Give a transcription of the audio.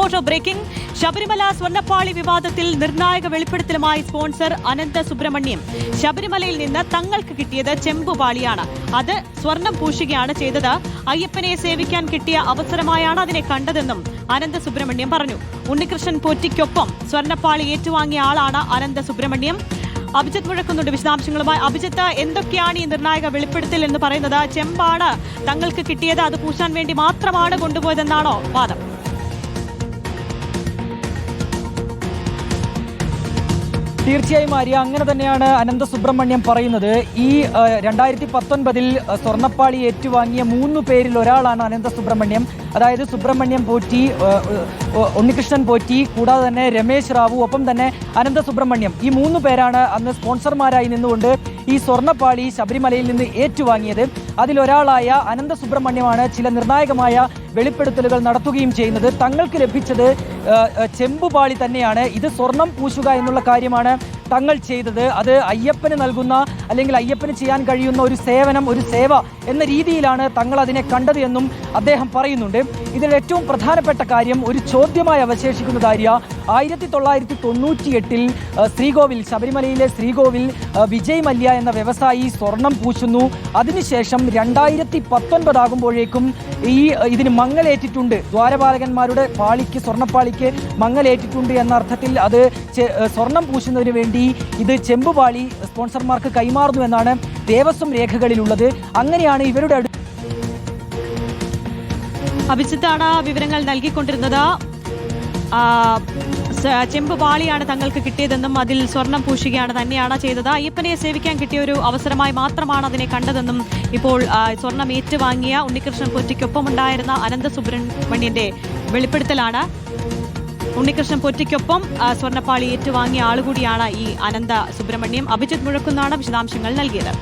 Reporter breaking. Sabarimala സ്വർണ്ണപ്പാളി വിവാദത്തിൽ നിർണായക വെളിപ്പെടുത്തലുമായി sponsor അനന്ത സുബ്രഹ്മണ്യം. ശബരിമലയിൽ നിന്ന് തങ്ങൾക്ക് കിട്ടിയത് ചെമ്പുപാളിയാണ്, അത് സ്വർണം പൂശുകയാണ് ചെയ്തത്. അയ്യപ്പനെ സേവിക്കാൻ കിട്ടിയ അവസരമായാണ് അതിനെ കണ്ടതെന്നും അനന്ത സുബ്രഹ്മണ്യം പറഞ്ഞു. ഉണ്ണികൃഷ്ണൻ പോറ്റിക്കൊപ്പം സ്വർണ്ണപ്പാളി ഏറ്റുവാങ്ങിയ ആളാണ് അനന്ത സുബ്രഹ്മണ്യം. അഭിജിത്ത് മുഴക്കുന്നുണ്ട് വിശദാംശങ്ങളുമായി. അഭിജിത്ത്, എന്തൊക്കെയാണ് ഈ നിർണായക വെളിപ്പെടുത്തൽ എന്ന് പറയുന്നത്? ചെമ്പാണ് തങ്ങൾക്ക് കിട്ടിയത്, അത് പൂശാൻ വേണ്ടി മാത്രമാണ് കൊണ്ടുപോയതെന്നാണോ വാദം? തീർച്ചയായും ആര്യ, അങ്ങനെ തന്നെയാണ് അനന്ത സുബ്രഹ്മണ്യം പറയുന്നത്. ഈ 2019 സ്വർണ്ണപ്പാളി ഏറ്റുവാങ്ങിയ 3 പേരിൽ ഒരാളാണ് അനന്ത സുബ്രഹ്മണ്യം. അതായത് സുബ്രഹ്മണ്യം പോറ്റി, ഉണ്ണികൃഷ്ണൻ പോറ്റി, കൂടാതെ തന്നെ രമേശ് റാവു, ഒപ്പം തന്നെ അനന്ത സുബ്രഹ്മണ്യം. ഈ 3 പേരാണ് അന്ന് സ്പോൺസർമാരായി നിന്നുകൊണ്ട് ഈ സ്വർണ്ണപ്പാളി ശബരിമലയിൽ നിന്ന് ഏറ്റുവാങ്ങിയത്. അതിലൊരാളായ അനന്ത സുബ്രഹ്മണ്യമാണ് ചില നിർണായകമായ വെളിപ്പെടുത്തലുകൾ നടത്തുകയും ചെയ്യുന്നത്. തങ്ങൾക്ക് ലഭിച്ചത് ചെമ്പുപാളി തന്നെയാണ്, ഇത് സ്വർണം പൂശുക എന്നുള്ള കാര്യമാണ് തങ്ങൾ ചെയ്തത്. അത് അയ്യപ്പന് നൽകുന്ന, അല്ലെങ്കിൽ അയ്യപ്പന് ചെയ്യാൻ കഴിയുന്ന ഒരു സേവനം, ഒരു സേവ എന്ന രീതിയിലാണ് തങ്ങൾ അതിനെ കണ്ടത് എന്നും അദ്ദേഹം പറയുന്നുണ്ട്. ഇതിൽ ഏറ്റവും പ്രധാനപ്പെട്ട കാര്യം ഒരു ചോദ്യമായി അവശേഷിക്കുന്ന കാര്യം, 1998 ശ്രീകോവിൽ, ശബരിമലയിലെ ശ്രീകോവിൽ വിജയ് മല്യ എന്ന വ്യവസായി സ്വർണം പൂശുന്നു. അതിനുശേഷം 2019 ആകുമ്പോഴേക്കും ഇതിന് മങ്ങലേറ്റിട്ടുണ്ട്, ദ്വാരപാലകന്മാരുടെ പാളിക്ക്, സ്വർണ്ണപ്പാളിക്ക് മങ്ങലേറ്റിട്ടുണ്ട് എന്ന അർത്ഥത്തിൽ അത് സ്വർണം പൂശുന്നതിന് വേണ്ടി ഇത് ചെമ്പുപാളി സ്പോൺസർമാർക്ക് കൈമാറുന്നു എന്നാണ് ദേവസ്വം രേഖകളിലുള്ളത്. അങ്ങനെയാണ് ഇവരുടെ അഭിജിത്താണ് വിവരങ്ങൾ നൽകിക്കൊണ്ടിരുന്നത്. ചെമ്പുപാളിയാണ് തങ്ങൾക്ക് കിട്ടിയതെന്നും അതിൽ സ്വർണം പൂശുകയാണ് തന്നെയാണ് ചെയ്തത്. അയ്യപ്പനെ സേവിക്കാൻ കിട്ടിയ ഒരു അവസരമായി മാത്രമാണ് അതിനെ കണ്ടതെന്നും ഇപ്പോൾ സ്വർണം ഏറ്റുവാങ്ങിയ ഉണ്ണികൃഷ്ണൻ പൊറ്റിക്കൊപ്പം ഉണ്ടായിരുന്ന അനന്ത സുബ്രഹ്മണ്യന്റെ വെളിപ്പെടുത്തലാണ്. ഉണ്ണികൃഷ്ണൻ പൊറ്റിക്കൊപ്പം സ്വർണ്ണപ്പാളി ഏറ്റുവാങ്ങിയ ആളുകൂടിയാണ് ഈ അനന്ത സുബ്രഹ്മണ്യം. അഭിജിത്ത് മുഴക്കുന്നാണ് വിശദാംശങ്ങൾ നൽകിയത്.